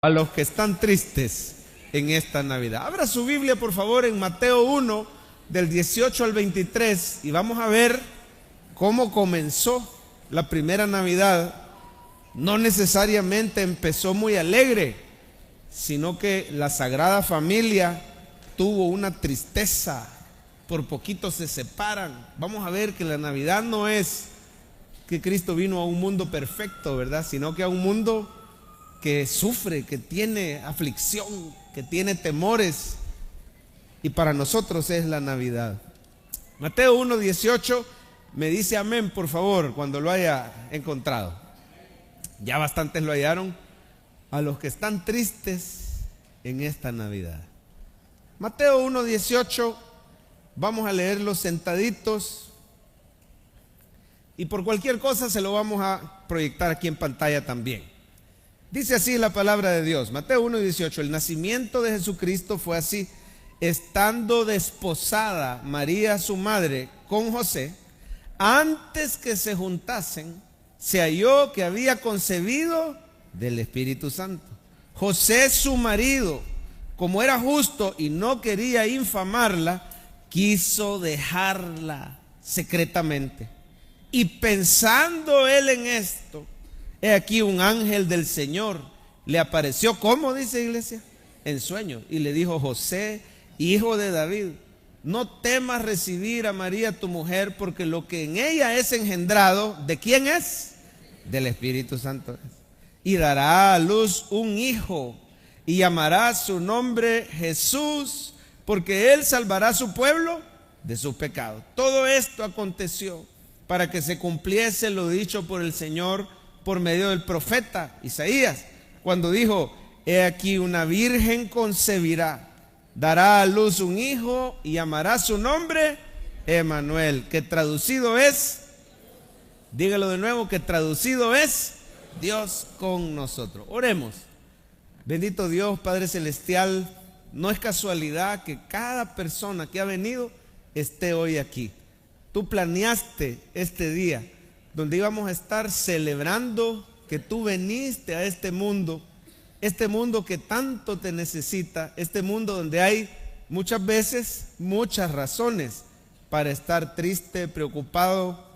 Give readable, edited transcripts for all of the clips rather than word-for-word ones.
a los que están tristes en esta Navidad. Abra su Biblia, por favor, en Mateo 1, del 18 al 23, y vamos a ver cómo comenzó la primera Navidad. No necesariamente empezó muy alegre, sino que la Sagrada Familia tuvo una tristeza. Por poquito se separan. Vamos a ver que la Navidad no es que Cristo vino a un mundo perfecto, ¿verdad? Sino que a un mundo que sufre, que tiene aflicción, que tiene temores. Y para nosotros es la Navidad. Mateo 1:18, me dice amén, por favor, cuando lo haya encontrado. Ya bastantes lo hallaron. A los que están tristes en esta Navidad. Mateo 1:18, vamos a leerlo sentaditos. Y por cualquier cosa se lo vamos a proyectar aquí en pantalla también. Dice así la palabra de Dios, Mateo 1:18, el nacimiento de Jesucristo fue así: estando desposada María su madre con José, antes que se juntasen, se halló que había concebido del Espíritu Santo. José su marido, como era justo y no quería infamarla, quiso dejarla secretamente. Y pensando él en esto, he aquí un ángel del Señor le apareció, ¿cómo dice iglesia? En sueño, y le dijo: José, hijo de David, no temas recibir a María tu mujer, porque lo que en ella es engendrado, ¿de quién es? Del Espíritu Santo. Y dará a luz un hijo, y llamará su nombre Jesús, porque él salvará a su pueblo de sus pecados. Todo esto aconteció para que se cumpliese lo dicho por el Señor por medio del profeta Isaías, cuando dijo: he aquí una virgen concebirá, dará a luz un hijo y llamará su nombre Emmanuel, que traducido es, dígalo de nuevo, que traducido es Dios con nosotros. Oremos. Bendito Dios, Padre Celestial, no es casualidad que cada persona que ha venido esté hoy aquí. Tú planeaste este día donde íbamos a estar celebrando que tú viniste a este mundo que tanto te necesita, este mundo donde hay muchas veces muchas razones para estar triste, preocupado.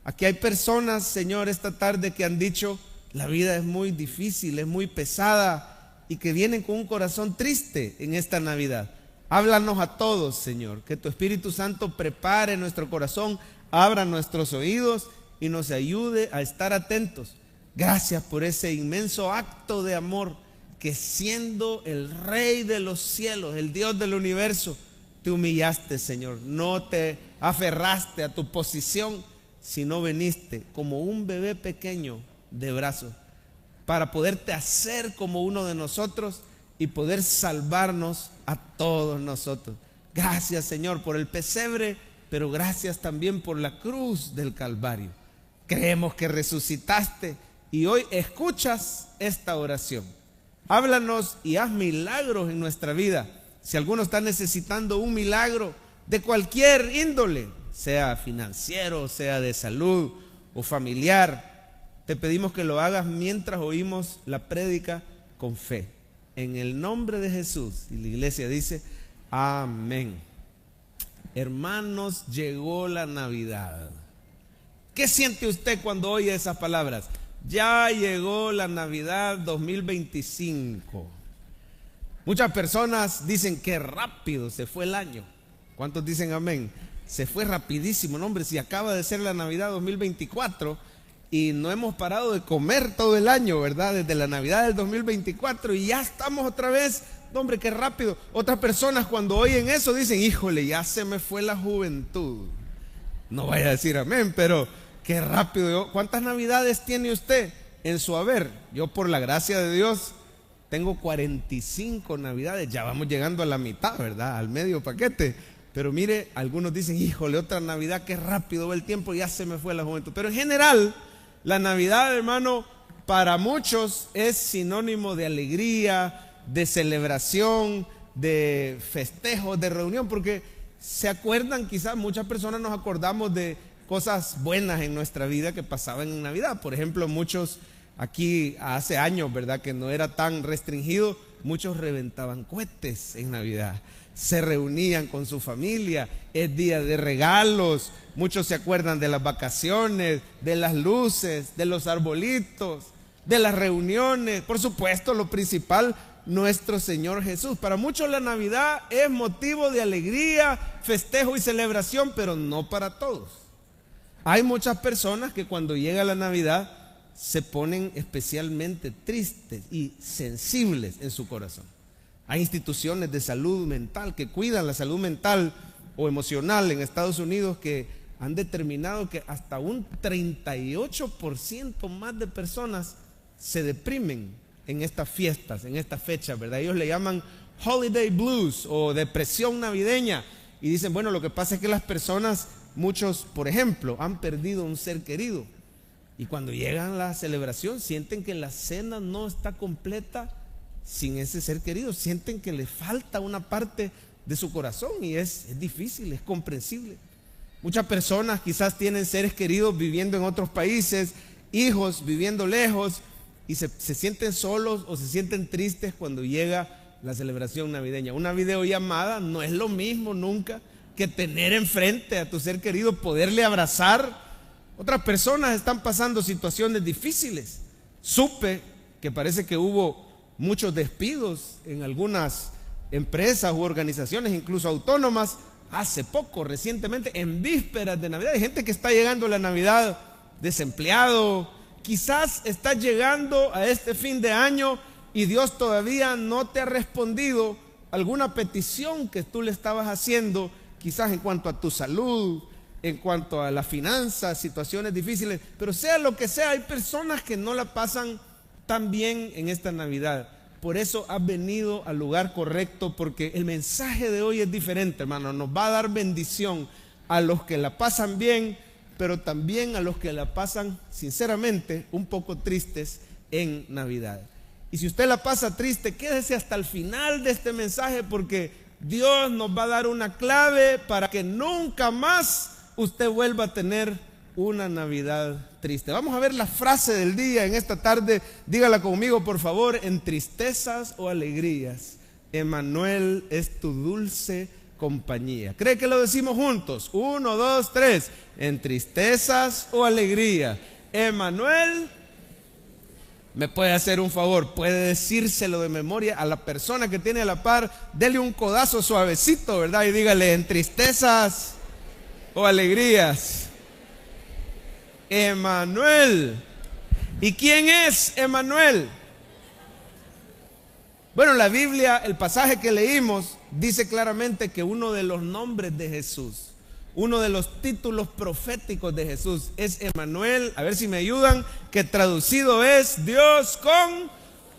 Aquí hay personas, Señor, esta tarde que han dicho: la vida es muy difícil, es muy pesada, y que vienen con un corazón triste en esta Navidad. Háblanos a todos, Señor, que tu Espíritu Santo prepare nuestro corazón, abra nuestros oídos y nos ayude a estar atentos. Gracias por ese inmenso acto de amor, que siendo el Rey de los cielos, el Dios del universo, te humillaste, Señor. No te aferraste a tu posición, sino viniste como un bebé pequeño de brazos para poderte hacer como uno de nosotros y poder salvarnos a todos nosotros. Gracias, Señor, por el pesebre, pero gracias también por la cruz del Calvario. Creemos que resucitaste y hoy escuchas esta oración. Háblanos y haz milagros en nuestra vida. Si alguno está necesitando un milagro de cualquier índole, sea financiero, sea de salud o familiar, te pedimos que lo hagas mientras oímos la prédica con fe. En el nombre de Jesús. Y la iglesia dice amén. Hermanos, llegó la Navidad. ¿Qué siente usted cuando oye esas palabras? Ya llegó la Navidad 2025. Muchas personas dicen que rápido se fue el año. ¿Cuántos dicen amén? Se fue rapidísimo, no, hombre, si acaba de ser la Navidad 2024 y no hemos parado de comer todo el año, ¿verdad? Desde la Navidad del 2024 y ya estamos otra vez, no, hombre, qué rápido. Otras personas cuando oyen eso dicen: híjole, ya se me fue la juventud. No vaya a decir amén, pero qué rápido. ¿Cuántas Navidades tiene usted en su haber? Yo, por la gracia de Dios, tengo 45 Navidades. Ya vamos llegando a la mitad, ¿verdad? Al medio paquete. Pero mire, algunos dicen: híjole, otra Navidad, qué rápido va el tiempo, ya se me fue la juventud. Pero en general, la Navidad, hermano, para muchos es sinónimo de alegría, de celebración, de festejo, de reunión, porque se acuerdan, quizás muchas personas nos acordamos de cosas buenas en nuestra vida que pasaban en Navidad. Por ejemplo, muchos Aquí hace años, ¿verdad?, que no era tan restringido, muchos reventaban cohetes en Navidad. Se reunían con su familia, es día de regalos, muchos se acuerdan de las vacaciones, de las luces, de los arbolitos, de las reuniones. Por supuesto, lo principal, nuestro Señor Jesús. Para muchos la Navidad es motivo de alegría, festejo y celebración, pero no para todos. Hay muchas personas que cuando llega la Navidad se ponen especialmente tristes y sensibles en su corazón. Hay instituciones de salud mental que cuidan la salud mental o emocional en Estados Unidos que han determinado que hasta un 38% más de personas se deprimen en estas fiestas, en estas fechas, ¿verdad? Ellos le llaman holiday blues o depresión navideña y dicen, bueno, lo que pasa es que las personas, muchos, por ejemplo, han perdido un ser querido y cuando llegan a la celebración sienten que la cena no está completa sin ese ser querido, sienten que le falta una parte de su corazón y es difícil, es comprensible. Muchas personas quizás tienen seres queridos viviendo en otros países, hijos viviendo lejos y se sienten solos o se sienten tristes cuando llega la celebración navideña. Una videollamada no es lo mismo nunca que tener enfrente a tu ser querido, poderle abrazar. Otras personas están pasando situaciones difíciles. Supe que parece que hubo muchos despidos en algunas empresas u organizaciones, incluso autónomas, hace poco, recientemente, en vísperas de Navidad. Hay gente que está llegando a la Navidad desempleado, quizás estás llegando a este fin de año y Dios todavía no te ha respondido alguna petición que tú le estabas haciendo, quizás en cuanto a tu salud, en cuanto a las finanzas, situaciones difíciles, pero sea lo que sea, hay personas que no la pasan tan bien en esta Navidad. Por eso has venido al lugar correcto, porque el mensaje de hoy es diferente, hermano. Nos va a dar bendición a los que la pasan bien, pero también a los que la pasan, sinceramente, un poco tristes en Navidad. Y si usted la pasa triste, quédese hasta el final de este mensaje, porque Dios nos va a dar una clave para que nunca más usted vuelva a tener una Navidad triste. Vamos a ver la frase del día en esta tarde. Dígala conmigo, por favor. En tristezas o alegrías, Emmanuel es tu dulce compañía. ¿Cree que lo decimos juntos? 1, 2, 3. En tristezas o alegría, Emmanuel. ¿Me puede hacer un favor? Puede decírselo de memoria a la persona que tiene a la par. Dele un codazo suavecito, ¿verdad? Y dígale, en tristezas o alegrías, Emmanuel. ¿Y quién es Emmanuel? Bueno, la Biblia, el pasaje que leímos, dice claramente que uno de los nombres de Jesús, uno de los títulos proféticos de Jesús es Emmanuel. A ver si me ayudan, que traducido es Dios con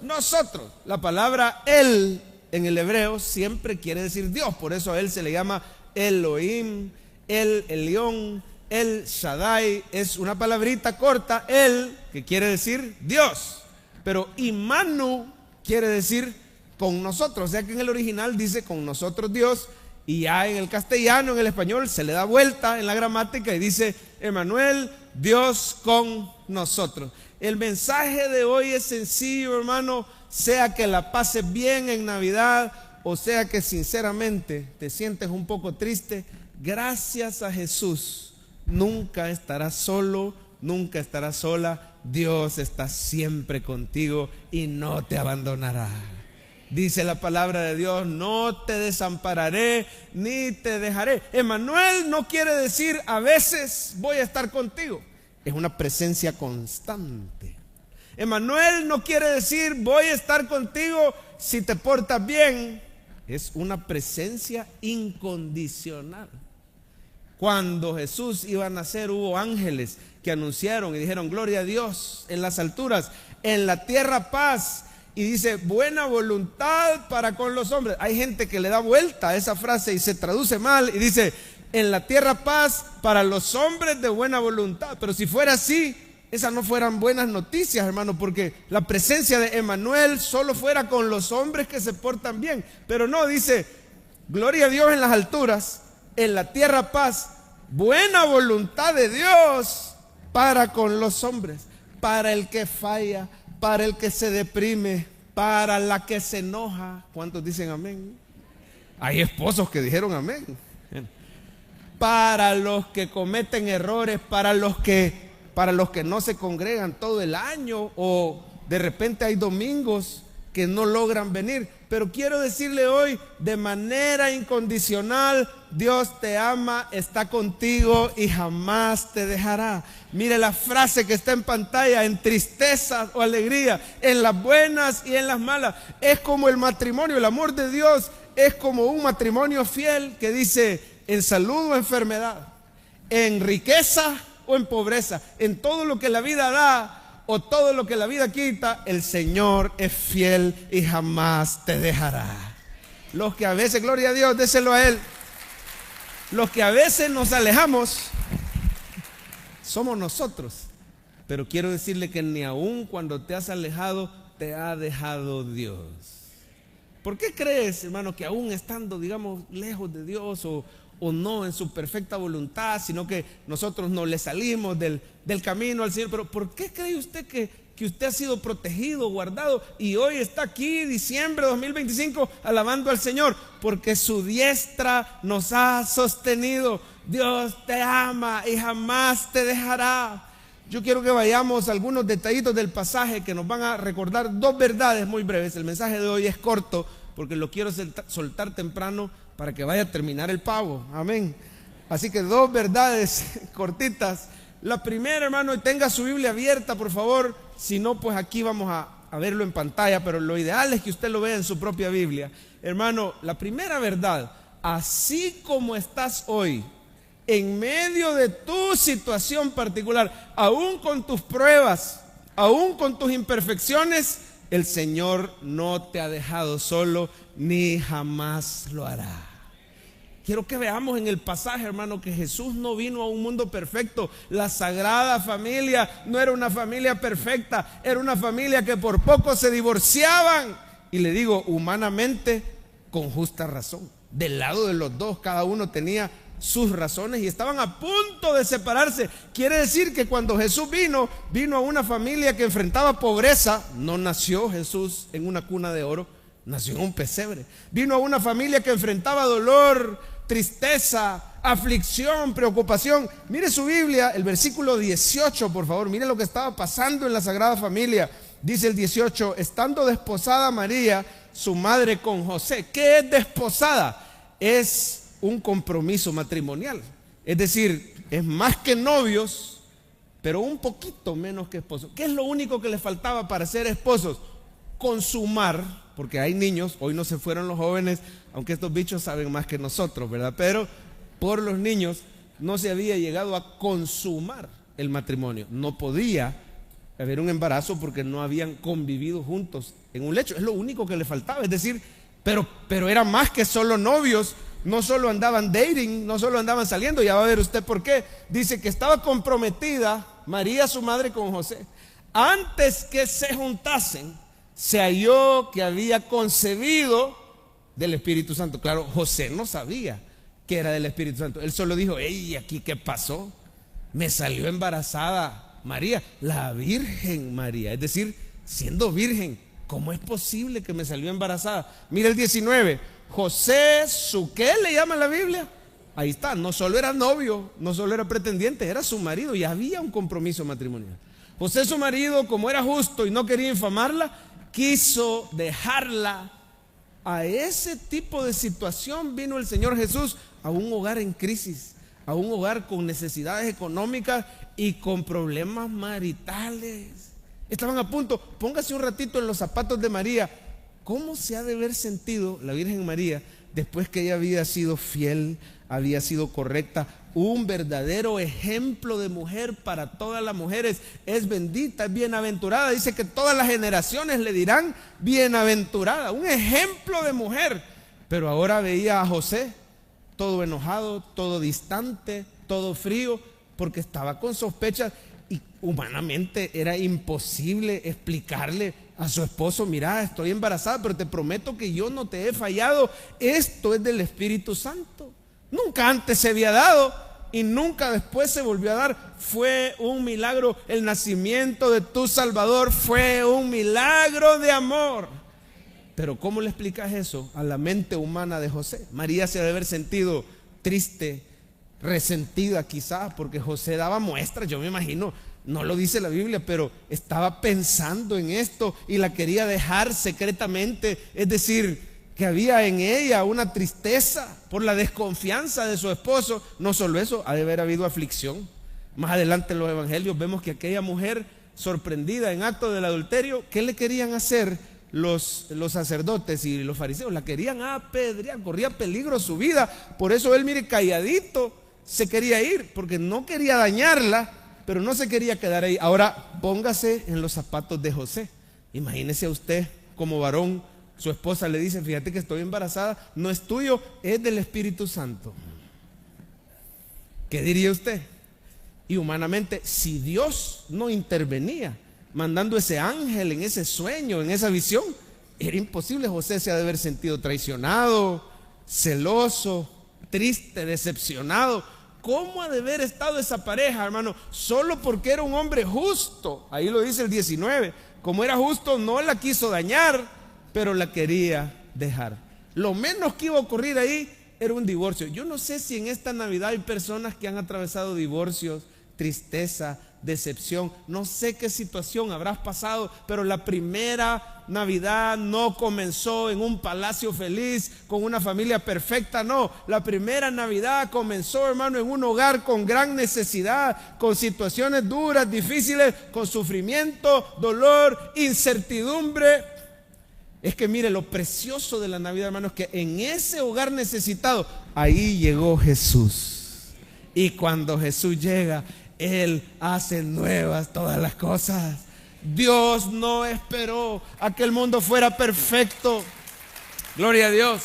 nosotros. La palabra Él en el hebreo siempre quiere decir Dios, por eso a Él se le llama Elohim, El Elión, El Shaddai. Es una palabrita corta, El, que quiere decir Dios, pero Imanu quiere decir con nosotros, o sea que en el original dice con nosotros Dios, y ya en el castellano, en el español, se le da vuelta en la gramática y dice Emmanuel, Dios con nosotros. El mensaje de hoy es sencillo, hermano, sea que la pases bien en Navidad o sea que sinceramente te sientes un poco triste, gracias a Jesús nunca estarás solo, nunca estarás sola. Dios está siempre contigo y no te abandonará. Dice la palabra de Dios, no te desampararé ni te dejaré. Emmanuel no quiere decir a veces voy a estar contigo, es una presencia constante. Emmanuel no quiere decir voy a estar contigo si te portas bien, es una presencia incondicional. Cuando Jesús iba a nacer hubo ángeles que anunciaron y dijeron gloria a Dios en las alturas, en la tierra paz. Y dice buena voluntad para con los hombres. Hay gente que le da vuelta a esa frase y se traduce mal y dice en la tierra paz para los hombres de buena voluntad. Pero si fuera así, esas no fueran buenas noticias, hermano, porque la presencia de Emmanuel solo fuera con los hombres que se portan bien. Pero no, dice gloria a Dios en las alturas, en la tierra paz, buena voluntad de Dios para con los hombres. para el que falla, para el que se deprime, para la que se enoja. ¿Cuántos dicen amén? Hay esposos que dijeron amén. Para los que cometen errores, para los que no se congregan todo el año, o de repente hay domingos que no logran venir. Pero quiero decirle hoy, de manera incondicional, Dios te ama, está contigo y jamás te dejará. Mire la frase que está en pantalla: en tristeza o alegría, en las buenas y en las malas. Es como el matrimonio, el amor de Dios es como un matrimonio fiel que dice: en salud o enfermedad, en riqueza o en pobreza, en todo lo que la vida da o todo lo que la vida quita, el Señor es fiel y jamás te dejará. Los que a veces, gloria a Dios, déselo a Él, los que a veces nos alejamos somos nosotros. Pero quiero decirle que ni aun cuando te has alejado, te ha dejado Dios. ¿Por qué crees, hermano, que aún estando, digamos, lejos de Dios o no en su perfecta voluntad, sino que nosotros no le salimos del camino al Señor? Pero ¿por qué cree usted que usted ha sido protegido, guardado, y hoy está aquí, diciembre de 2025, alabando al Señor? Porque su diestra nos ha sostenido. Dios te ama y jamás te dejará. Yo quiero que vayamos a algunos detallitos del pasaje que nos van a recordar dos verdades muy breves. El mensaje de hoy es corto porque lo quiero soltar temprano para que vaya a terminar el pavo. Amén. Así que dos verdades cortitas. La primera, hermano, y tenga su Biblia abierta, por favor. Si no, pues aquí vamos a verlo en pantalla, pero lo ideal es que usted lo vea en su propia Biblia. Hermano, la primera verdad: así como estás hoy, en medio de tu situación particular, aún con tus pruebas, aún con tus imperfecciones, el Señor no te ha dejado solo ni jamás lo hará. Quiero que veamos en el pasaje, hermano, que Jesús no vino a un mundo perfecto. La Sagrada Familia no era una familia perfecta, era una familia que por poco se divorciaban. Y le digo, humanamente, con justa razón. Del lado de los dos, cada uno tenía sus razones y estaban a punto de separarse. Quiere decir que cuando Jesús vino a una familia que enfrentaba pobreza. No nació Jesús en una cuna de oro, nació en un pesebre. Vino a una familia que enfrentaba dolor, tristeza, aflicción, preocupación. Mire su Biblia, el versículo 18, por favor. Mire lo que estaba pasando en la Sagrada Familia. Dice el 18: estando desposada María, su madre, con José. ¿Qué es desposada? Es un compromiso matrimonial. Es decir, es más que novios, pero un poquito menos que esposos. ¿Qué es lo único que les faltaba para ser esposos? Consumar, porque hay niños, hoy no se fueron los jóvenes, aunque estos bichos saben más que nosotros, ¿verdad? Pero por los niños no se había llegado a consumar el matrimonio. No podía haber un embarazo porque no habían convivido juntos en un lecho. Es lo único que le faltaba. Es decir, pero era más que solo novios. No solo andaban dating, no solo andaban saliendo. Ya va a ver usted por qué. Dice que estaba comprometida María, su madre, con José. Antes que se juntasen, se halló que había concebido del Espíritu Santo. Claro, José no sabía que era del Espíritu Santo. Él solo dijo: hey, ¿aquí qué pasó? Me salió embarazada María, la Virgen María. Es decir, siendo virgen, ¿cómo es posible que me salió embarazada? Mira el 19. José, ¿su qué le llama la Biblia? Ahí está, no solo era novio, no solo era pretendiente, era su marido y había un compromiso matrimonial. José, su marido, como era justo y no quería infamarla, quiso dejarla. A ese tipo de situación vino el Señor Jesús, a un hogar en crisis, a un hogar con necesidades económicas y con problemas maritales. Estaban a punto. Póngase un ratito en los zapatos de María. ¿Cómo se ha de haber sentido la Virgen María después que ella había sido fiel, había sido correcta? Un verdadero ejemplo de mujer para todas las mujeres. Es bendita, es bienaventurada. Dice que todas las generaciones le dirán bienaventurada. Un ejemplo de mujer. Pero ahora veía a José todo enojado, todo distante, todo frío, porque estaba con sospechas. Y humanamente era imposible explicarle a su esposo: mira, estoy embarazada, pero te prometo que yo no te he fallado. Esto es del Espíritu Santo. Nunca antes se había dado. y nunca después se volvió a dar. Fue un milagro. El nacimiento de tu Salvador fue un milagro de amor. Pero ¿cómo le explicas eso a la mente humana de José? María se debe haber sentido triste, resentida quizás, porque José daba muestras, yo me imagino, no lo dice la Biblia, pero estaba pensando en esto y la quería dejar secretamente. Es decir, que había en ella una tristeza por la desconfianza de su esposo. No solo eso, ha de haber habido aflicción. Más adelante en los evangelios vemos que aquella mujer sorprendida en acto del adulterio, ¿qué le querían hacer los sacerdotes y los fariseos? La querían apedrear, corría peligro su vida. Por eso él, mire, calladito se quería ir, porque no quería dañarla, pero no se quería quedar ahí. Ahora póngase en los zapatos de José. Imagínese a usted como varón, su esposa le dice: fíjate que estoy embarazada, no es tuyo, es del Espíritu Santo. ¿Qué diría usted? Y humanamente, si Dios no intervenía mandando ese ángel en ese sueño, en esa visión, era imposible. José se ha de haber sentido traicionado, celoso, triste, decepcionado. ¿Cómo ha de haber estado esa pareja, hermano? Solo porque era un hombre justo. Ahí lo dice el 19. Como era justo, no la quiso dañar, pero la quería dejar. Lo menos que iba a ocurrir ahí era un divorcio. Yo no sé si en esta Navidad hay personas que han atravesado divorcios, tristeza, decepción. No sé qué situación habrás pasado, pero la primera Navidad no comenzó en un palacio feliz con una familia perfecta. No, la primera Navidad comenzó, hermano, en un hogar con gran necesidad, con situaciones duras, difíciles, con sufrimiento, dolor, incertidumbre. Es que mire, lo precioso de la Navidad, hermano, es que en ese hogar necesitado, ahí llegó Jesús. Y cuando Jesús llega, Él hace nuevas todas las cosas. Dios no esperó a que el mundo fuera perfecto. Gloria a Dios.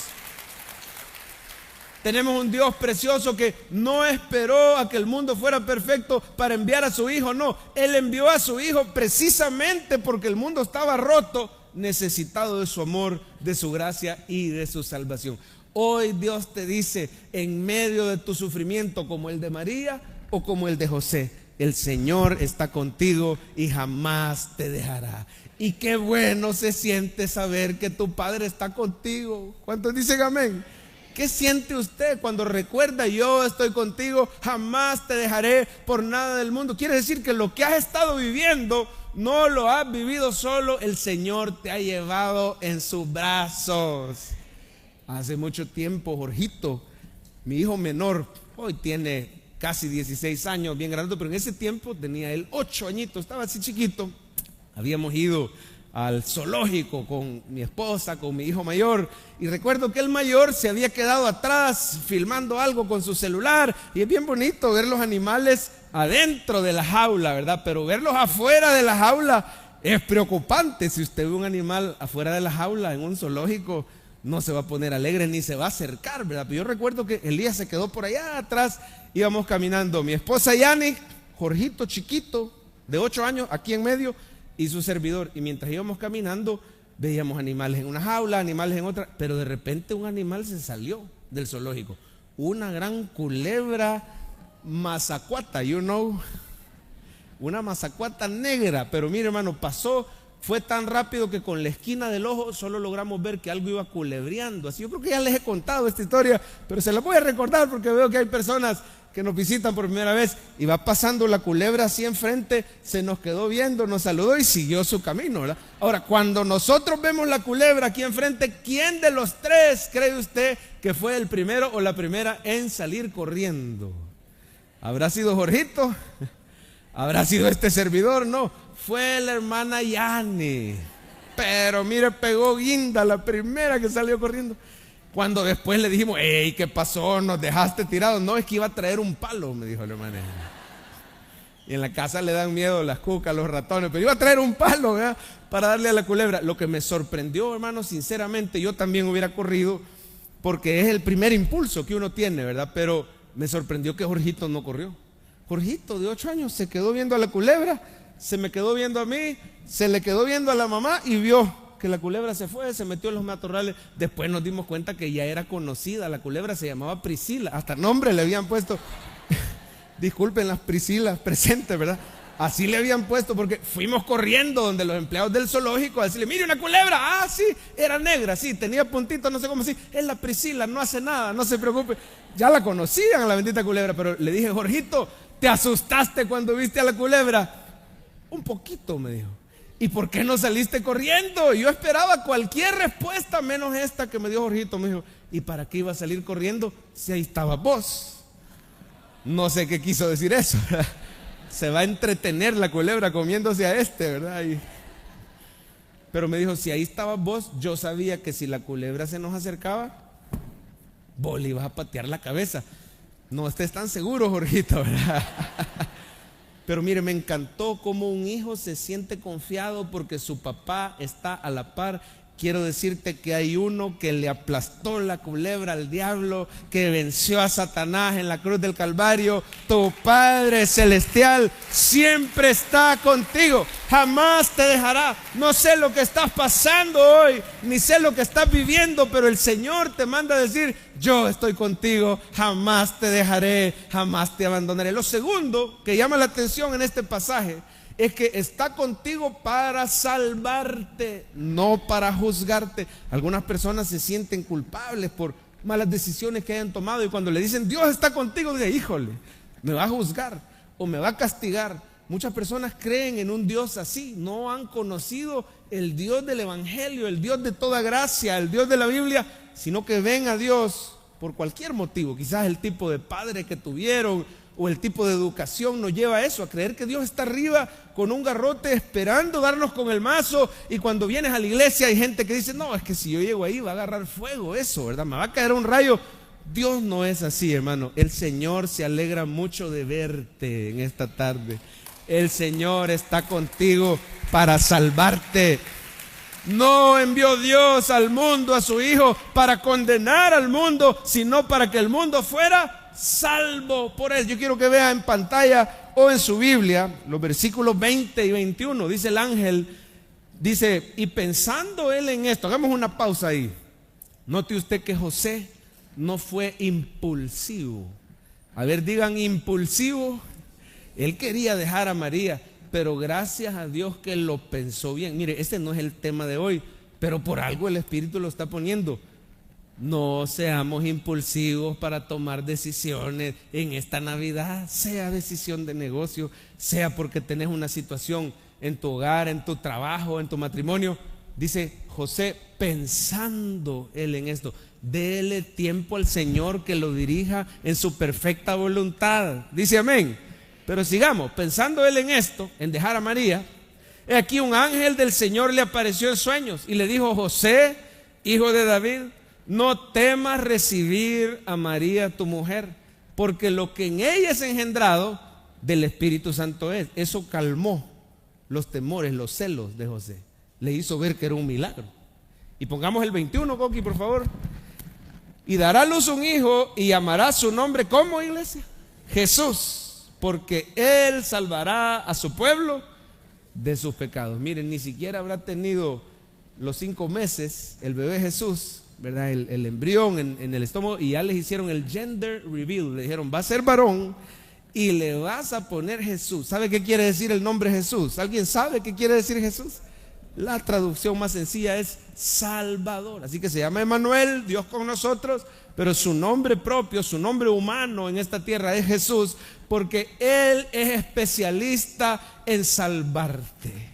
Tenemos un Dios precioso que no esperó a que el mundo fuera perfecto para enviar a su Hijo. No, Él envió a su Hijo precisamente porque el mundo estaba roto, necesitado de su amor, de su gracia y de su salvación. Hoy Dios te dice, en medio de tu sufrimiento, como el de María o como el de José, el Señor está contigo y jamás te dejará. Y qué bueno se siente saber que tu Padre está contigo. ¿Cuántos dicen amén? ¿Qué siente usted cuando recuerda: yo estoy contigo, jamás te dejaré por nada del mundo? Quiere decir que lo que has estado viviendo no lo has vivido solo, el Señor te ha llevado en sus brazos. Hace mucho tiempo, Jorgito, mi hijo menor, hoy tiene casi 16 años, bien grande, pero en ese tiempo tenía él 8 añitos, estaba así chiquito. Habíamos ido al zoológico con mi esposa, con mi hijo mayor, y recuerdo que el mayor se había quedado atrás filmando algo con su celular, y es bien bonito ver los animales adentro de la jaula, ¿verdad? Pero verlos afuera de la jaula es preocupante. Si usted ve un animal afuera de la jaula en un zoológico, no se va a poner alegre ni se va a acercar, ¿verdad? Pero yo recuerdo que Elías se quedó por allá atrás, íbamos caminando, mi esposa Yani, Jorgito chiquito, de 8 años, aquí en medio, y su servidor, y mientras íbamos caminando, veíamos animales en una jaula, animales en otra, pero de repente un animal se salió del zoológico, una gran culebra mazacuata, una mazacuata negra, pero mire, hermano, pasó. Fue tan rápido que con la esquina del ojo solo logramos ver que algo iba culebreando. Así, yo creo que ya les he contado esta historia, pero se la voy a recordar porque veo que hay personas que nos visitan por primera vez. Y va pasando la culebra así enfrente, se nos quedó viendo, nos saludó y siguió su camino, ¿verdad? Ahora, cuando nosotros vemos la culebra aquí enfrente, ¿quién de los tres cree usted que fue el primero o la primera en salir corriendo? ¿Habrá sido Jorgito? ¿Habrá sido este servidor? No. Fue la hermana Yani. Pero mire, pegó guinda la primera que salió corriendo. Cuando después le dijimos: hey, ¿qué pasó? ¿Nos dejaste tirados? No, es que iba a traer un palo, me dijo la hermana. Y en la casa le dan miedo las cucas, los ratones, pero iba a traer un palo, ¿verdad?, para darle a la culebra. Lo que me sorprendió, hermano, sinceramente, yo también hubiera corrido, porque es el primer impulso que uno tiene, ¿verdad? Pero me sorprendió que Jorgito no corrió. Jorgito, de 8 años, se quedó viendo a la culebra, se me quedó viendo a mí, se le quedó viendo a la mamá y vio que la culebra se fue, se metió en los matorrales. Después nos dimos cuenta que ya era conocida, la culebra se llamaba Priscila, hasta nombre le habían puesto. Disculpen las Priscilas presentes, ¿verdad? Así le habían puesto porque fuimos corriendo donde los empleados del zoológico a decirle, mire una culebra, sí, era negra, sí, tenía puntitos, no sé cómo así, es la Priscila, no hace nada, no se preocupe. Ya la conocían a la bendita culebra, pero le dije, Jorgito, ¿te asustaste cuando viste a la culebra? Un poquito, me dijo. ¿Y por qué no saliste corriendo? Yo esperaba cualquier respuesta menos esta que me dio Jorgito. Me dijo, ¿y para qué iba a salir corriendo si ahí estaba vos? No sé qué quiso decir eso, ¿verdad? Se va a entretener la culebra comiéndose a ¿verdad? Pero me dijo, si ahí estabas vos, yo sabía que si la culebra se nos acercaba, vos le ibas a patear la cabeza. No estés tan seguro, Jorgito, ¿verdad? Pero mire, me encantó cómo un hijo se siente confiado porque su papá está a la par. Quiero decirte que hay uno que le aplastó la culebra al diablo, que venció a Satanás en la cruz del Calvario. Tu Padre Celestial siempre está contigo, jamás te dejará. No sé lo que estás pasando hoy, ni sé lo que estás viviendo, pero el Señor te manda a decir, yo estoy contigo, jamás te dejaré, jamás te abandonaré. Lo segundo que llama la atención en este pasaje es que está contigo para salvarte, no para juzgarte. Algunas personas se sienten culpables por malas decisiones que hayan tomado y cuando le dicen Dios está contigo, dicen, híjole, me va a juzgar o me va a castigar. Muchas personas creen en un Dios así, no han conocido el Dios del Evangelio, el Dios de toda gracia, el Dios de la Biblia, sino que ven a Dios por cualquier motivo. Quizás el tipo de padre que tuvieron o el tipo de educación nos lleva a eso, a creer que Dios está arriba con un garrote esperando darnos con el mazo, y cuando vienes a la iglesia hay gente que dice, no, es que si yo llego ahí va a agarrar fuego eso, ¿verdad? Me va a caer un rayo. Dios no es así, hermano. El Señor se alegra mucho de verte en esta tarde. El Señor está contigo para salvarte. No envió Dios al mundo a su Hijo para condenar al mundo, sino para que el mundo fuera salvo por él. Yo quiero que vea en pantalla o en su Biblia los versículos 20 y 21. Dice el ángel, dice, y pensando él en esto, hagamos una pausa ahí. Note usted que José no fue impulsivo. A ver, digan impulsivo. Él quería dejar a María, pero gracias a Dios que lo pensó bien. Mire, este no es el tema de hoy, pero por algo el Espíritu lo está poniendo. No seamos impulsivos para tomar decisiones en esta Navidad, sea decisión de negocio, sea porque tenés una situación en tu hogar, en tu trabajo, en tu matrimonio. Dice José, pensando él en esto, dele tiempo al Señor que lo dirija en su perfecta voluntad. Dice amén. Pero sigamos, pensando él en esto, en dejar a María, he aquí un ángel del Señor le apareció en sueños y le dijo, José, hijo de David, no temas recibir a María tu mujer, porque lo que en ella es engendrado del Espíritu Santo es. Eso calmó los temores, los celos de José. Le hizo ver que era un milagro. Y pongamos el 21, Coqui, por favor. Y dará a luz un hijo y llamará su nombre, ¿cómo, iglesia? Jesús, porque él salvará a su pueblo de sus pecados. Miren, ni siquiera habrá tenido los 5 meses el bebé Jesús, ¿verdad? El embrión en el estómago, y ya les hicieron el gender reveal. Le dijeron, va a ser varón y le vas a poner Jesús. ¿Sabe qué quiere decir el nombre Jesús? ¿Alguien sabe qué quiere decir Jesús? La traducción más sencilla es Salvador. Así que se llama Emmanuel, Dios con nosotros, pero su nombre propio, su nombre humano en esta tierra es Jesús, porque Él es especialista en salvarte.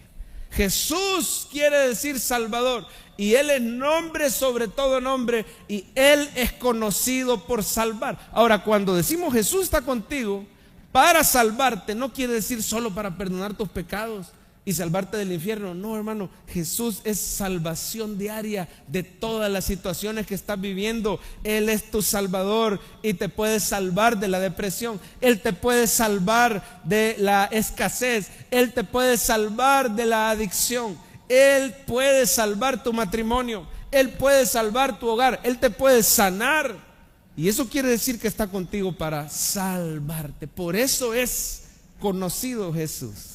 Jesús quiere decir Salvador, y Él es nombre sobre todo nombre, y Él es conocido por salvar. Ahora, cuando decimos Jesús está contigo para salvarte, no quiere decir solo para perdonar tus pecados y salvarte del infierno. No, hermano, Jesús es salvación diaria de todas las situaciones que estás viviendo. Él es tu Salvador y te puede salvar de la depresión. Él te puede salvar de la escasez. Él te puede salvar de la adicción. Él puede salvar tu matrimonio. Él puede salvar tu hogar. Él te puede sanar. Y eso quiere decir que está contigo para salvarte. Por eso es conocido Jesús.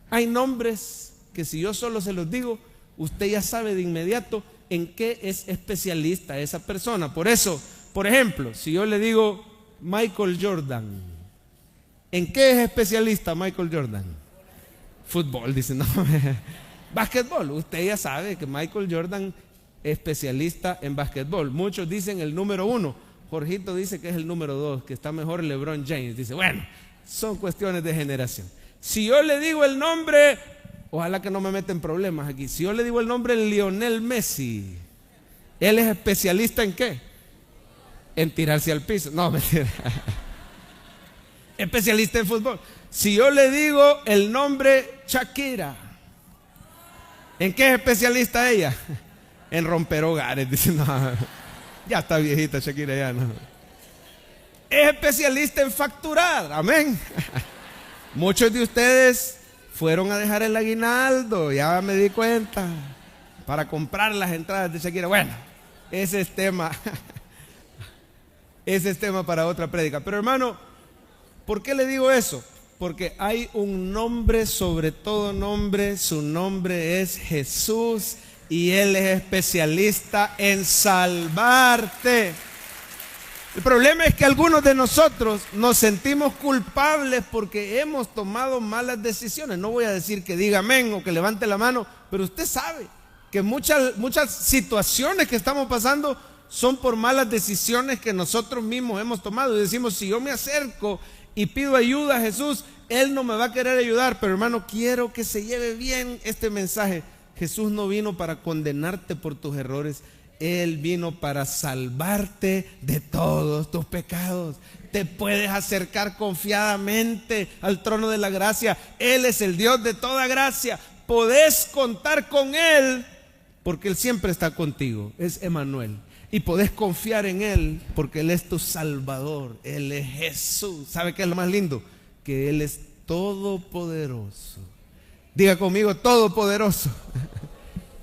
Hay nombres que si yo solo se los digo, usted ya sabe de inmediato en qué es especialista esa persona. Por eso, por ejemplo, si yo le digo Michael Jordan, ¿En qué es especialista Michael Jordan? Fútbol, dice, no. Básquetbol, usted ya sabe que Michael Jordan es especialista en básquetbol. Muchos dicen el número 1. Jorgito dice que es el número 2, que está mejor LeBron James. Dice, bueno, son cuestiones de generación. Si yo le digo el nombre, ojalá que no me meten problemas aquí. Si yo le digo el nombre Lionel Messi, ¿él es especialista en qué? En tirarse al piso. No, mentira. Especialista en fútbol. Si yo le digo el nombre Shakira, ¿en qué es especialista ella? En romper hogares. Dice, no, ya está viejita Shakira, ya no. Es especialista en facturar. Amén. Muchos de ustedes fueron a dejar el aguinaldo, ya me di cuenta, para comprar las entradas de Shakira. Bueno, ese es tema. Ese es tema para otra prédica. Pero hermano, ¿por qué le digo eso? Porque hay un nombre sobre todo nombre. Su nombre es Jesús y Él es especialista en salvarte. El problema es que algunos de nosotros nos sentimos culpables porque hemos tomado malas decisiones. No voy a decir que diga amén o que levante la mano, pero usted sabe que muchas situaciones que estamos pasando son por malas decisiones que nosotros mismos hemos tomado. Y decimos, si yo me acerco y pido ayuda a Jesús, Él no me va a querer ayudar. Pero hermano, quiero que se lleve bien este mensaje. Jesús no vino para condenarte por tus errores. Él vino para salvarte de todos tus pecados. Te puedes acercar confiadamente al trono de la gracia. Él es el Dios de toda gracia. Podés contar con Él porque Él siempre está contigo. Es Emmanuel. Y podés confiar en Él porque Él es tu Salvador. Él es Jesús. ¿Sabe qué es lo más lindo? Que Él es todopoderoso. Diga conmigo, todopoderoso.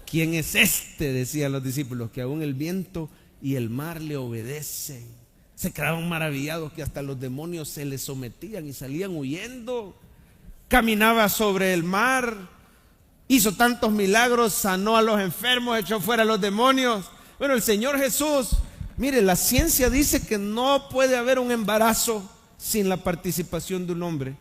¿Quién es este? Decían los discípulos, que aún el viento y el mar le obedecen. Se quedaban maravillados que hasta los demonios se le sometían y salían huyendo. Caminaba sobre el mar, hizo tantos milagros, sanó a los enfermos, echó fuera a los demonios. Bueno, el Señor Jesús, mire, la ciencia dice que no puede haber un embarazo sin la participación de un hombre.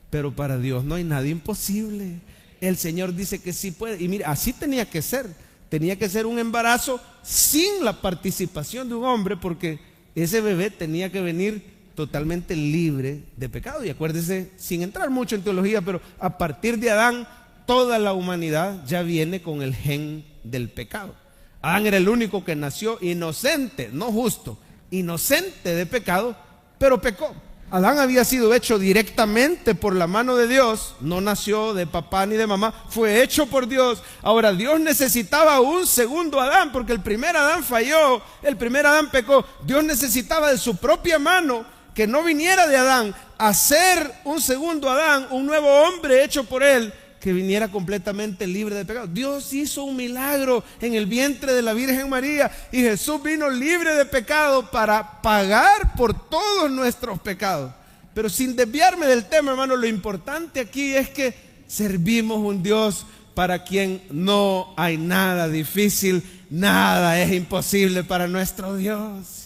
Pero para Dios no hay nada imposible. El Señor dice que sí puede. Y mire, así tenía que ser. Tenía que ser un embarazo sin la participación de un hombre, porque ese bebé tenía que venir totalmente libre de pecado. Y acuérdese, sin entrar mucho en teología, pero a partir de Adán, toda la humanidad ya viene con el gen del pecado. Adán era el único que nació inocente, no justo, inocente de pecado, pero pecó. Adán había sido hecho directamente por la mano de Dios, no nació de papá ni de mamá, fue hecho por Dios. Ahora Dios necesitaba un segundo Adán, porque el primer Adán falló, el primer Adán pecó. Dios necesitaba de su propia mano, que no viniera de Adán, hacer un segundo Adán, un nuevo hombre hecho por él, que viniera completamente libre de pecado. Dios hizo un milagro en el vientre de la Virgen María y Jesús vino libre de pecado para pagar por todos nuestros pecados. Pero sin desviarme del tema, hermano, lo importante aquí es que servimos un Dios para quien no hay nada difícil, nada es imposible para nuestro Dios.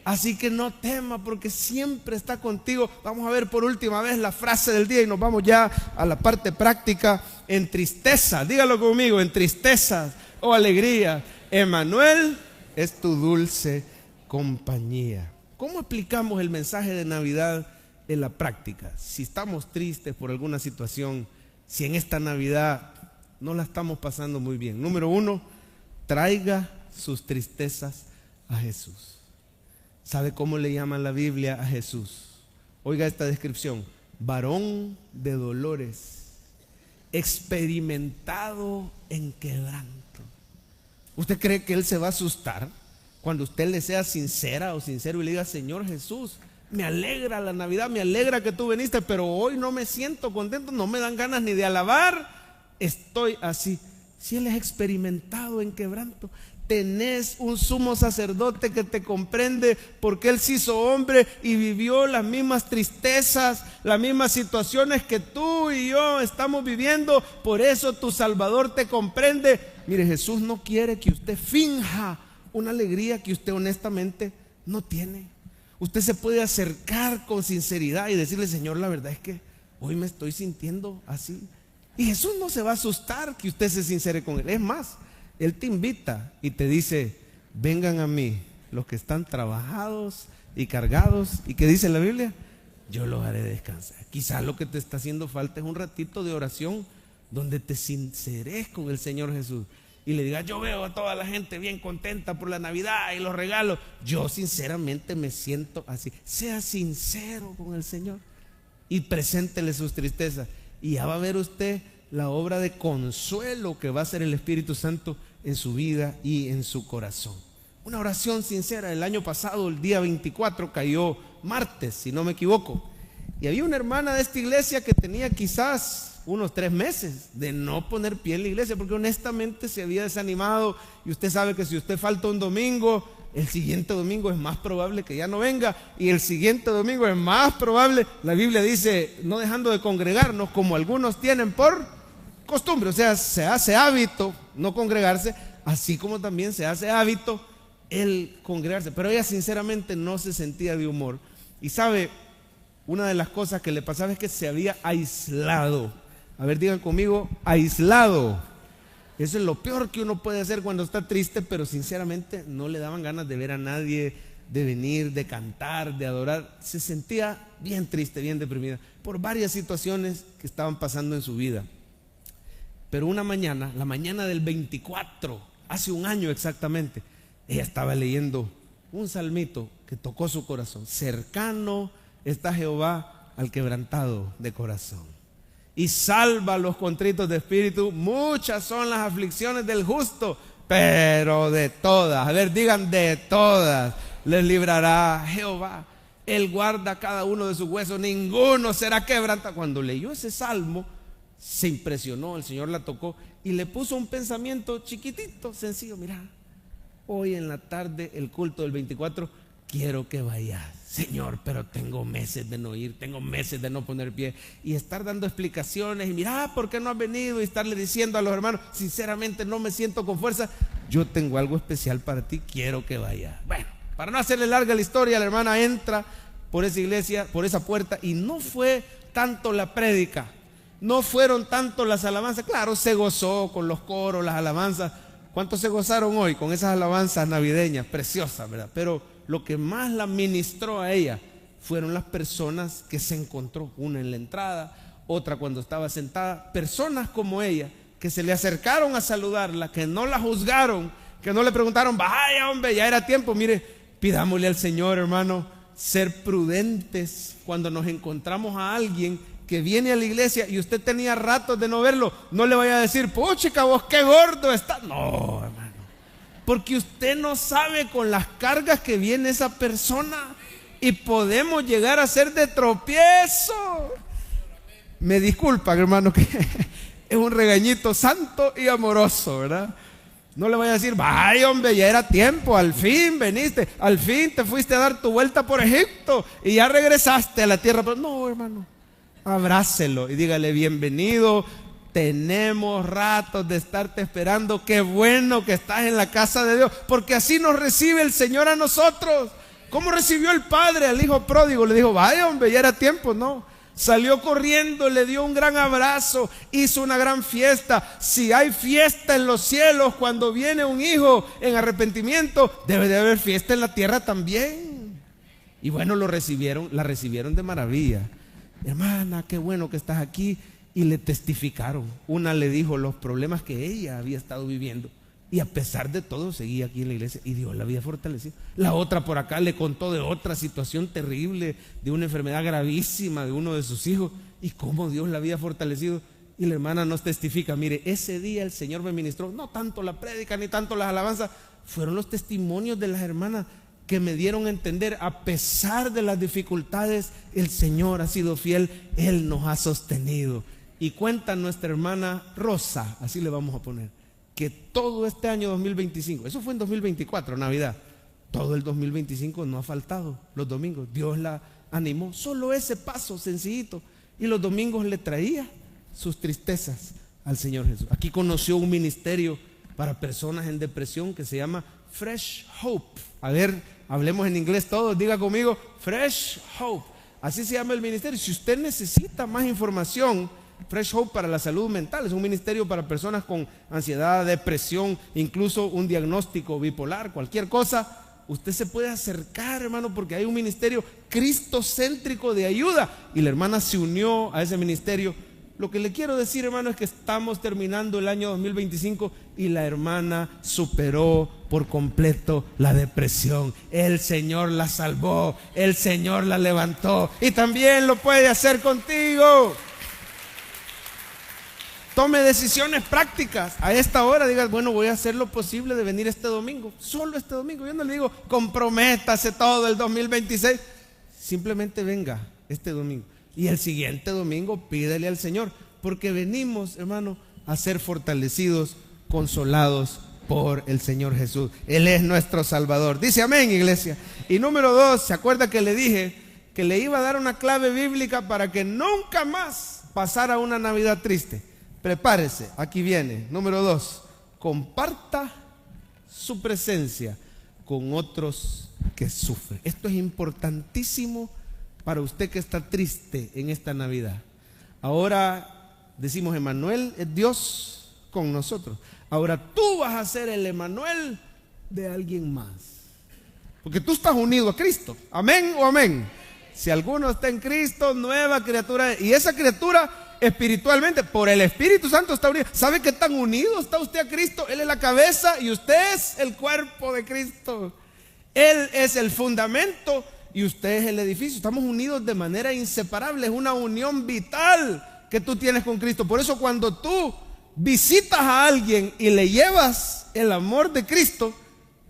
Así que no tema, porque siempre está contigo. Vamos a ver por última vez la frase del día y nos vamos ya a la parte práctica. En tristeza, dígalo conmigo, en tristeza o alegría, Emmanuel es tu dulce compañía. ¿Cómo aplicamos el mensaje de Navidad en la práctica? Si estamos tristes por alguna situación, si en esta Navidad no la estamos pasando muy bien. Número 1, traiga sus tristezas a Jesús. ¿Sabe cómo le llama la Biblia a Jesús? Oiga esta descripción: varón de dolores, experimentado en quebranto. ¿Usted cree que Él se va a asustar cuando usted le sea sincera o sincero y le diga: Señor Jesús, me alegra la Navidad, me alegra que tú viniste, pero hoy no me siento contento, no me dan ganas ni de alabar, estoy así? Si Él es experimentado en quebranto, tenés un sumo sacerdote que te comprende, porque Él se hizo hombre y vivió las mismas tristezas, las mismas situaciones que tú y yo estamos viviendo. Por eso tu Salvador te comprende. Mire, Jesús no quiere que usted finja una alegría que usted honestamente no tiene. Usted se puede acercar con sinceridad y decirle: Señor, la verdad es que hoy me estoy sintiendo así. Y Jesús no se va a asustar que usted se sincere con Él. Es más, Él te invita y te dice: vengan a mí los que están trabajados y cargados. ¿Y qué dice la Biblia? Yo los haré descansar. Quizás lo que te está haciendo falta es un ratito de oración donde te sinceres con el Señor Jesús y le digas: yo veo a toda la gente bien contenta por la Navidad y los regalos, yo sinceramente me siento así. Sea sincero con el Señor y preséntele sus tristezas, y ya va a ver usted la obra de consuelo que va a hacer el Espíritu Santo en su vida y en su corazón. Una oración sincera. El año pasado, el día 24, cayó martes, si no me equivoco, y había una hermana de esta iglesia que tenía quizás unos 3 meses de no poner pie en la iglesia, porque honestamente se había desanimado. Y usted sabe que si usted falta un domingo, el siguiente domingo es más probable que ya no venga, y el siguiente domingo es más probable, la Biblia dice, no dejando de congregarnos como algunos tienen por costumbre. O sea, se hace hábito no congregarse, así como también se hace hábito el congregarse. Pero ella sinceramente no se sentía de humor. Y sabe, una de las cosas que le pasaba es que se había aislado. A ver, digan conmigo: aislado. Eso es lo peor que uno puede hacer cuando está triste, pero sinceramente no le daban ganas de ver a nadie, de venir, de cantar, de adorar. Se sentía bien triste, bien deprimida por varias situaciones que estaban pasando en su vida. Pero una mañana, la mañana del 24, hace un año exactamente, ella estaba leyendo un salmito que tocó su corazón. Cercano está Jehová al quebrantado de corazón, y salva a los contritos de espíritu. Muchas son las aflicciones del justo, pero de todas, a ver, digan, de todas les librará Jehová. Él guarda cada uno de sus huesos, ninguno será quebrantado. Cuando leyó ese salmo, se impresionó, el Señor la tocó y le puso un pensamiento chiquitito, sencillo: mira, hoy en la tarde, el culto del 24, quiero que vayas, Señor, pero tengo meses de no ir, tengo meses de no poner pie, y estar dando explicaciones, y mira, ¿por qué no has venido? Y estarle diciendo a los hermanos: sinceramente no me siento con fuerza, yo tengo algo especial para ti, quiero que vayas. Bueno, para no hacerle larga la historia, la hermana entra por esa iglesia, por esa puerta, y no fue tanto la prédica, no fueron tanto las alabanzas. Claro, se gozó con los coros, las alabanzas. ¿Cuántos se gozaron hoy con esas alabanzas navideñas preciosas, verdad? Pero lo que más la ministró a ella fueron las personas que se encontró, una en la entrada, otra cuando estaba sentada, personas como ella que se le acercaron a saludarla, que no la juzgaron, que no le preguntaron: vaya hombre, ya era tiempo. Mire, pidámosle al Señor, hermano, ser prudentes cuando nos encontramos a alguien que viene a la iglesia y usted tenía ratos de no verlo. No le vaya a decir: puchica, vos qué gordo estás. No, hermano, porque usted no sabe con las cargas que viene esa persona, y podemos llegar a ser de tropiezo. Me disculpan, hermano, que es un regañito santo y amoroso, ¿verdad? No le vaya a decir: vaya hombre, ya era tiempo, al fin veniste, al fin te fuiste a dar tu vuelta por Egipto y ya regresaste a la tierra. Pero no, hermano, abrácelo y dígale: bienvenido, tenemos ratos de estarte esperando, qué bueno que estás en la casa de Dios, porque así nos recibe el Señor a nosotros. ¿Cómo recibió el padre al hijo pródigo? Le dijo: vaya hombre, ya era tiempo. No, salió corriendo, le dio un gran abrazo, hizo una gran fiesta. Si hay fiesta en los cielos cuando viene un hijo en arrepentimiento, debe de haber fiesta en la tierra también. Y bueno, la recibieron de maravilla. Hermana, qué bueno que estás aquí. Y le testificaron. Una le dijo los problemas que ella había estado viviendo, y a pesar de todo seguía aquí en la iglesia, y Dios la había fortalecido. La otra por acá le contó de otra situación terrible, de una enfermedad gravísima de uno de sus hijos, y cómo Dios la había fortalecido. Y la hermana nos testifica: mire, ese día el Señor me ministró, no tanto la prédica ni tanto las alabanzas, fueron los testimonios de las hermanas que me dieron a entender: a pesar de las dificultades, el Señor ha sido fiel, Él nos ha sostenido. Y cuenta nuestra hermana Rosa, así le vamos a poner, que todo este año 2025, eso fue en 2024, Navidad, todo el 2025 no ha faltado los domingos. Dios la animó, solo ese paso sencillito, y los domingos le traía sus tristezas al Señor Jesús. Aquí conoció un ministerio para personas en depresión que se llama Fresh Hope. A ver, hablemos en inglés todos, diga conmigo, Fresh Hope. Así se llama el ministerio. Si usted necesita más información, Fresh Hope para la salud mental, es un ministerio para personas con ansiedad, depresión, incluso un diagnóstico bipolar, cualquier cosa. Usted se puede acercar, hermano, porque hay un ministerio cristocéntrico de ayuda, y la hermana se unió a ese ministerio. Lo que le quiero decir, hermano, es que estamos terminando el año 2025 y la hermana superó por completo la depresión. El Señor la salvó, el Señor la levantó, y también lo puede hacer contigo. Tome decisiones prácticas a esta hora. Diga, bueno, voy a hacer lo posible de venir este domingo, solo este domingo. Yo no le digo comprométase todo el 2026. Simplemente venga este domingo, y el siguiente domingo pídele al Señor, porque venimos, hermano, a ser fortalecidos, consolados por el Señor Jesús. Él es nuestro Salvador. Dice amén, iglesia. Y número 2, ¿se acuerda que le dije que le iba a dar una clave bíblica para que nunca más pasara una Navidad triste? Prepárese, aquí viene. Número 2, comparta su presencia con otros que sufren. Esto es importantísimo para usted que está triste en esta Navidad. Ahora decimos, Emmanuel es Dios con nosotros. Ahora tú vas a ser el Emmanuel de alguien más, porque tú estás unido a Cristo. Amén o amén. Si alguno está en Cristo, nueva criatura, y esa criatura espiritualmente, por el Espíritu Santo está unido. ¿Sabe qué tan unido está usted a Cristo? Él es la cabeza y usted es el cuerpo de Cristo. Él es el fundamento y usted es el edificio. Estamos unidos de manera inseparable. Es una unión vital que tú tienes con Cristo. Por eso cuando tú visitas a alguien y le llevas el amor de Cristo,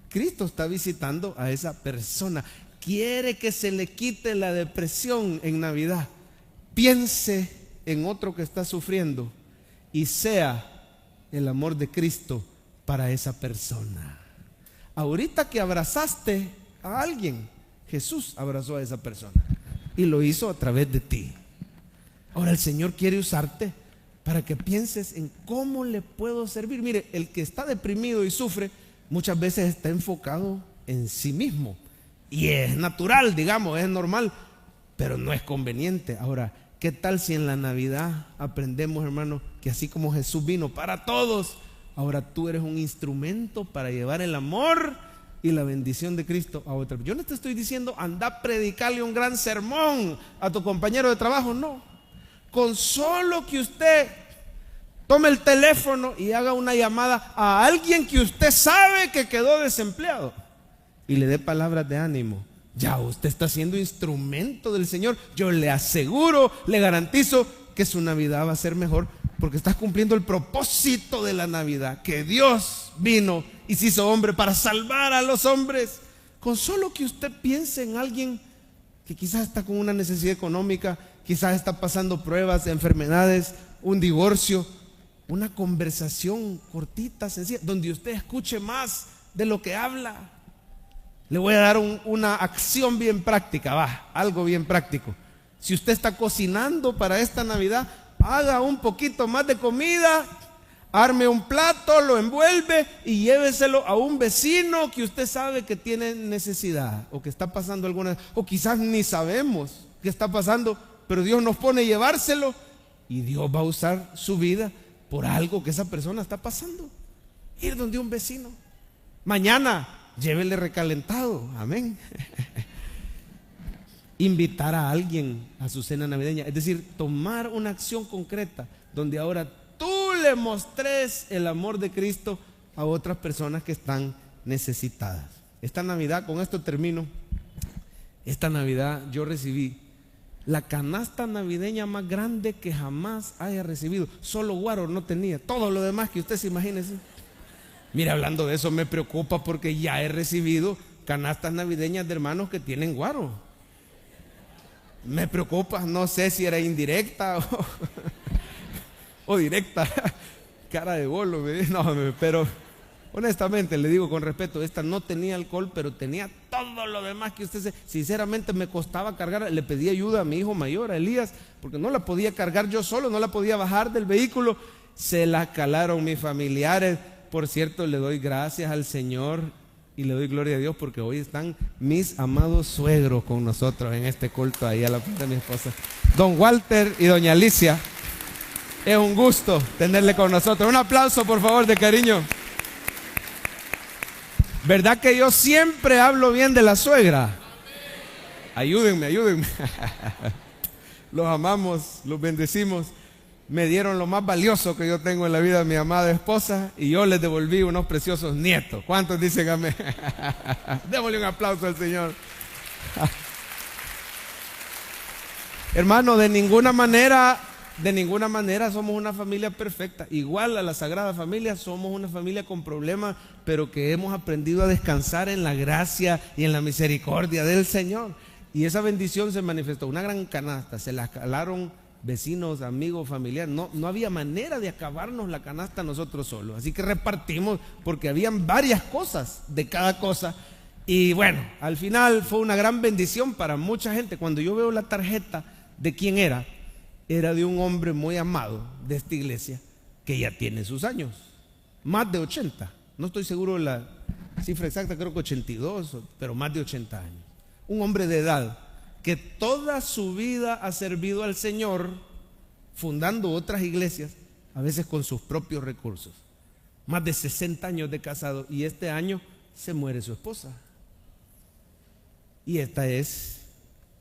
Cristo está visitando a esa persona. Quiere que se le quite la depresión en Navidad. Piense en otro que está sufriendo y sea el amor de Cristo para esa persona. Ahorita que abrazaste a alguien, Jesús abrazó a esa persona y lo hizo a través de ti. Ahora el Señor quiere usarte para que pienses en cómo le puedo servir. Mire, el que está deprimido y sufre muchas veces está enfocado en sí mismo, y es natural, digamos, es normal, pero no es conveniente. Ahora, ¿qué tal si en la Navidad aprendemos, hermano, que así como Jesús vino para todos, ahora tú eres un instrumento para llevar el amor y la bendición de Cristo a otra? Yo no te estoy diciendo anda a predicarle un gran sermón a tu compañero de trabajo, no. Con solo que usted tome el teléfono y haga una llamada a alguien que usted sabe que quedó desempleado y le dé palabras de ánimo, ya usted está siendo instrumento del Señor. Yo le aseguro, le garantizo que su Navidad va a ser mejor, porque estás cumpliendo el propósito de la Navidad, que Dios vino y se hizo hombre para salvar a los hombres. Con solo que usted piense en alguien que quizás está con una necesidad económica, quizás está pasando pruebas, enfermedades, un divorcio, una conversación cortita, sencilla, donde usted escuche más de lo que habla. Le voy a dar una acción bien práctica, algo bien práctico. Si usted está cocinando para esta Navidad, haga un poquito más de comida, arme un plato, lo envuelve y lléveselo a un vecino que usted sabe que tiene necesidad o que está pasando alguna, o quizás ni sabemos qué está pasando, pero Dios nos pone a llevárselo y Dios va a usar su vida por algo que esa persona está pasando. Ir donde un vecino. Mañana llévele recalentado, amén. Invitar a alguien a su cena navideña, es decir, tomar una acción concreta donde ahora tú le mostres el amor de Cristo a otras personas que están necesitadas. Esta Navidad, con esto termino, esta Navidad yo recibí la canasta navideña más grande que jamás haya recibido. Solo guaro no tenía, todo lo demás que usted se imagine. ¿Sí? Mira, hablando de eso me preocupa porque ya he recibido canastas navideñas de hermanos que tienen guaro. Me preocupa, no sé si era indirecta o directa. Cara de bolo, no, pero honestamente le digo con respeto, esta no tenía alcohol, pero tenía todo lo demás que usted sinceramente me costaba cargar. Le pedí ayuda a mi hijo mayor, a Elías, porque no la podía cargar yo solo, no la podía bajar del vehículo. Se la calaron mis familiares. Por cierto, le doy gracias al Señor Y le doy gloria a Dios porque hoy están mis amados suegros con nosotros en este culto ahí a la parte de mi esposa. Don Walter y doña Alicia. Es un gusto tenerle con nosotros. Un aplauso, por favor, de cariño. ¿Verdad que yo siempre hablo bien de la suegra? Ayúdenme, ayúdenme. Los amamos, los bendecimos. Me dieron lo más valioso que yo tengo en la vida, mi amada esposa, y yo les devolví unos preciosos nietos. ¿Cuántos dicen amén? Démosle un aplauso al Señor. Hermano, de ninguna manera somos una familia perfecta. Igual a la Sagrada Familia, somos una familia con problemas, pero que hemos aprendido a descansar en la gracia y en la misericordia del Señor. Y esa bendición se manifestó. Una gran canasta, se la calaron vecinos, amigos, familiares. No había manera de acabarnos la canasta nosotros solos. Así que repartimos porque habían varias cosas de cada cosa. Y bueno, al final fue una gran bendición para mucha gente. Cuando yo veo la tarjeta de quién era de un hombre muy amado de esta iglesia que ya tiene sus años, más de 80. No estoy seguro de la cifra exacta, creo que 82, pero más de 80 años. Un hombre de edad que toda su vida ha servido al Señor, fundando otras iglesias, a veces con sus propios recursos. Más de 60 años de casado, y este año se muere su esposa. Y esta es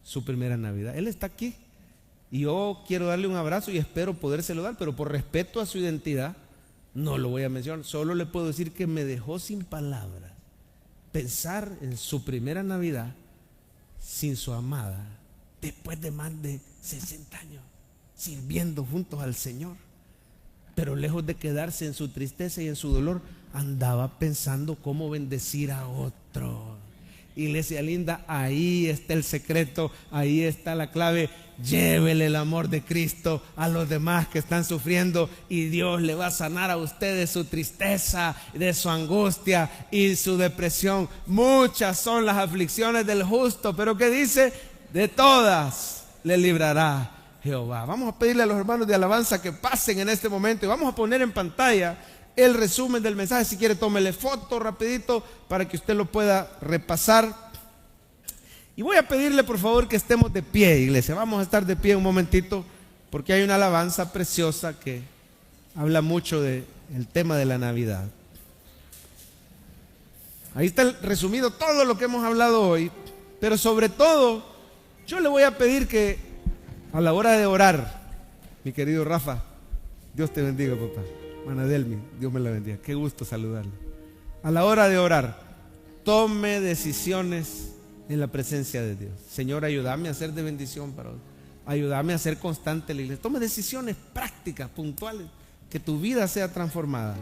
su primera Navidad. Él está aquí y yo quiero darle un abrazo y espero podérselo dar, pero por respeto a su identidad no lo voy a mencionar. Solo le puedo decir que me dejó sin palabras pensar en su primera Navidad sin su amada, después de más de 60 años sirviendo juntos al Señor. Pero lejos de quedarse en su tristeza y en su dolor, andaba pensando cómo bendecir a otro. Iglesia linda, ahí está el secreto, ahí está la clave. Llévele el amor de Cristo a los demás que están sufriendo y Dios le va a sanar a usted de su tristeza, de su angustia y su depresión. Muchas son las aflicciones del justo, pero ¿qué dice? De todas le librará Jehová. Vamos a pedirle a los hermanos de alabanza que pasen en este momento y vamos a poner en pantalla el resumen del mensaje. Si quiere, tómele foto rapidito para que usted lo pueda repasar. Y voy a pedirle por favor que estemos de pie, iglesia. Vamos a estar de pie un momentito porque hay una alabanza preciosa que habla mucho del tema de la Navidad. Ahí está resumido todo lo que hemos hablado hoy, pero sobre todo yo le voy a pedir que a la hora de orar, mi querido Rafa, Dios te bendiga, papá. Hermana Delmi, Dios me la bendiga. Qué gusto saludarle. A la hora de orar, tome decisiones en la presencia de Dios. Señor, ayúdame a ser de bendición para hoy. Ayúdame a ser constante en la iglesia. Tome decisiones prácticas, puntuales, que tu vida sea transformada.